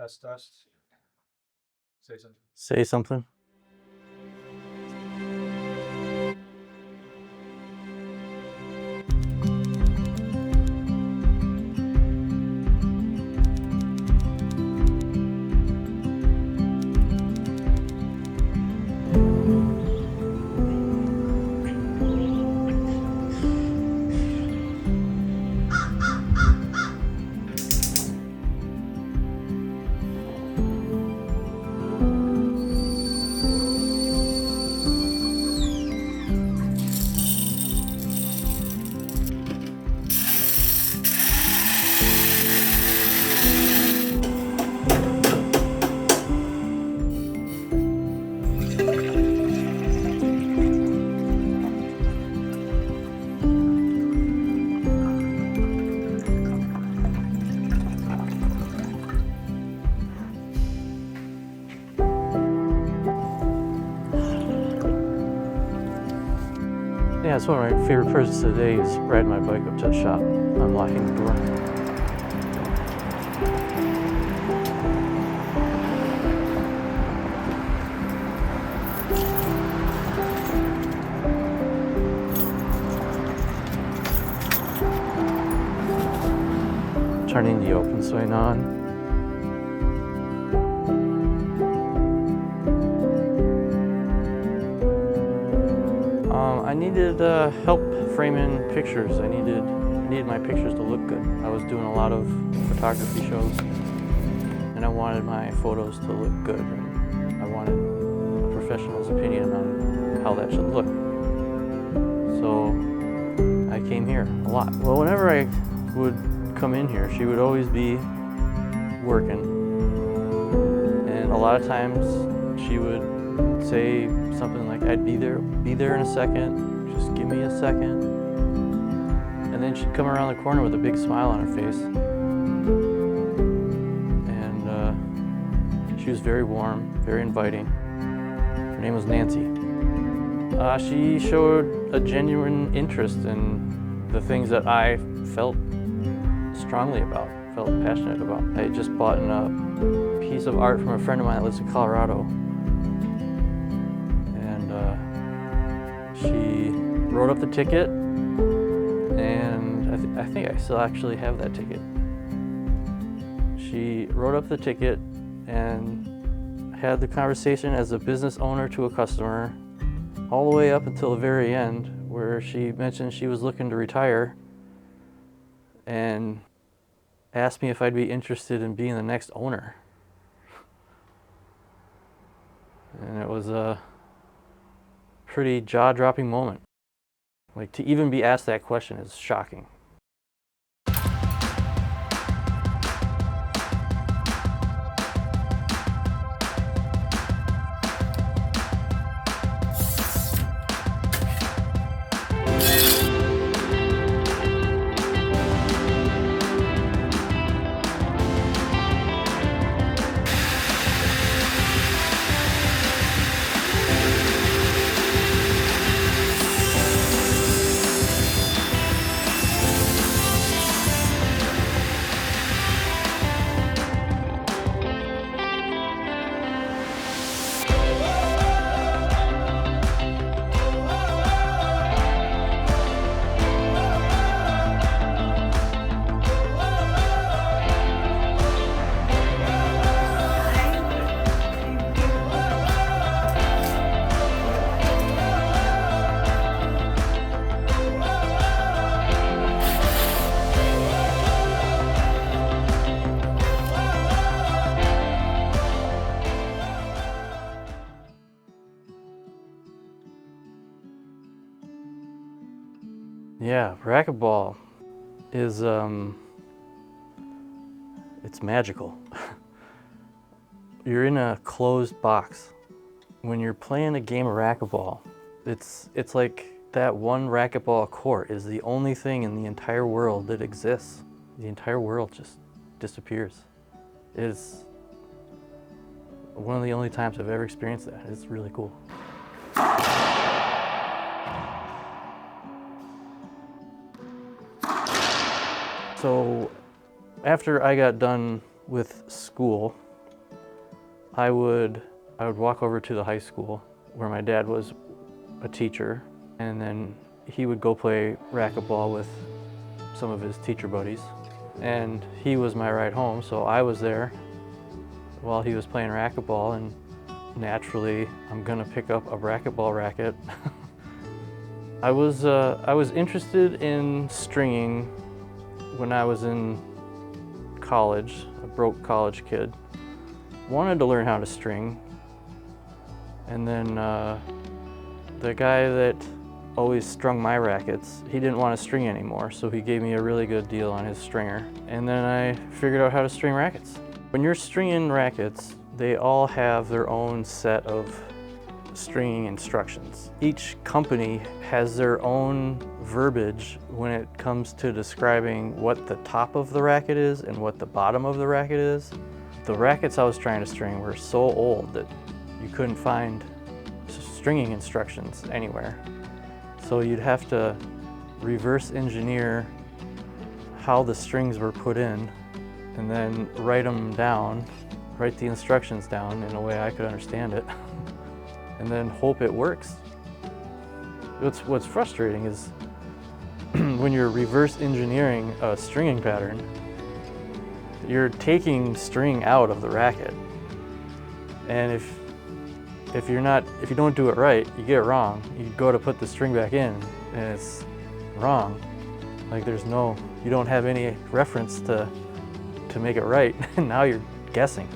Test. Say something. Say something. Yeah, it's one of my favorite parts today is riding my bike up to the shop, unlocking the door. Turning the open swing on. I needed help framing pictures. I needed my pictures to look good. I was doing a lot of photography shows, and I wanted my photos to look good. And I wanted a professional's opinion on how that should look. So I came here a lot. Well, whenever I would come in here, she would always be working, and a lot of times she would say something like, "I'd be there in a second, just give me a second." And then she'd come around the corner with a big smile on her face. And she was very warm, very inviting. Her name was Nancy. She showed a genuine interest in the things that I felt strongly about, felt passionate about. I had just bought a piece of art from a friend of mine that lives in Colorado. She wrote up the ticket, and I think I still actually have that ticket. She wrote up the ticket and had the conversation as a business owner to a customer, all the way up until the very end, where she mentioned she was looking to retire and asked me if I'd be interested in being the next owner. And it was a pretty jaw-dropping moment. Like, to even be asked that question is shocking. Yeah, racquetball is, it's magical. You're in a closed box. When you're playing a game of racquetball, it's like that one racquetball court is the only thing in the entire world that exists. The entire world just disappears. It's one of the only times I've ever experienced that. It's really cool. So after I got done with school, I would walk over to the high school where my dad was a teacher, and then he would go play racquetball with some of his teacher buddies. And he was my ride home, so I was there while he was playing racquetball, and naturally I'm gonna pick up a racquetball racket. I was interested in stringing when I was in college, a broke college kid. Wanted to learn how to string, and then the guy that always strung my rackets, he didn't want to string anymore, so he gave me a really good deal on his stringer. And then I figured out how to string rackets. When you're stringing rackets, they all have their own set of stringing instructions. Each company has their own verbiage when it comes to describing what the top of the racket is and what the bottom of the racket is. The rackets I was trying to string were so old that you couldn't find stringing instructions anywhere. So you'd have to reverse engineer how the strings were put in and then write them down, write the instructions down in a way I could understand it, and then hope it works. What's frustrating is when you're reverse engineering a stringing pattern, you're taking string out of the racket. And if you don't do it right, you get it wrong. You go to put the string back in and it's wrong. Like you don't have any reference to make it right, and now you're guessing.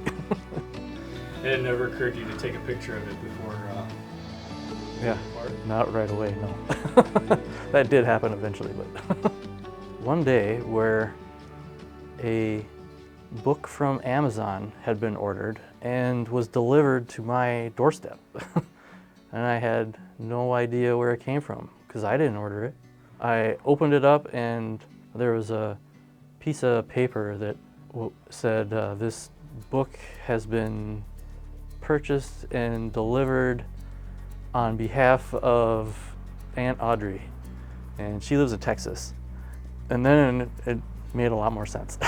It never occurred to you to take a picture of it before Yeah, not right away, no. That did happen eventually, but one day where a book from Amazon had been ordered and was delivered to my doorstep. And I had no idea where it came from because I didn't order it. I opened it up and there was a piece of paper that said this book has been purchased and delivered on behalf of Aunt Audrey, and she lives in Texas. And then it made a lot more sense.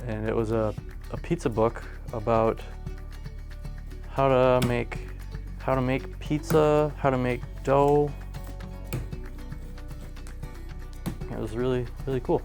And it was a pizza book about how to make pizza, how to make dough. It was really, really cool.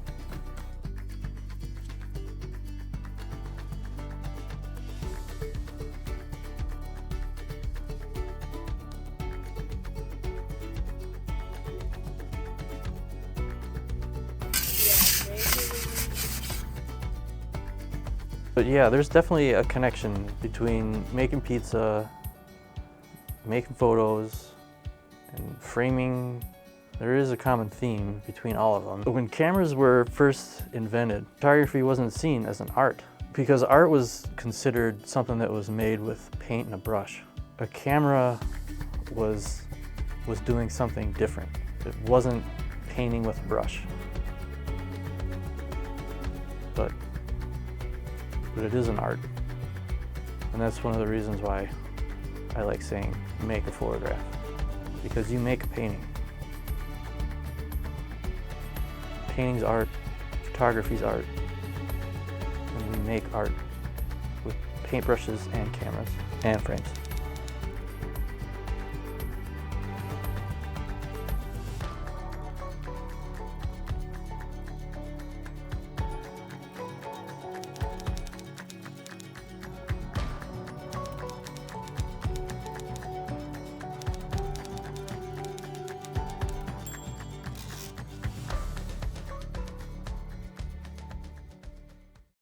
But yeah, there's definitely a connection between making pizza, making photos, and framing. There is a common theme between all of them. When cameras were first invented, photography wasn't seen as an art because art was considered something that was made with paint and a brush. A camera was doing something different. It wasn't painting with a brush. But it is an art. And that's one of the reasons why I like saying make a photograph, because you make a painting. Painting's art, photography's art, and we make art with paintbrushes and cameras and frames.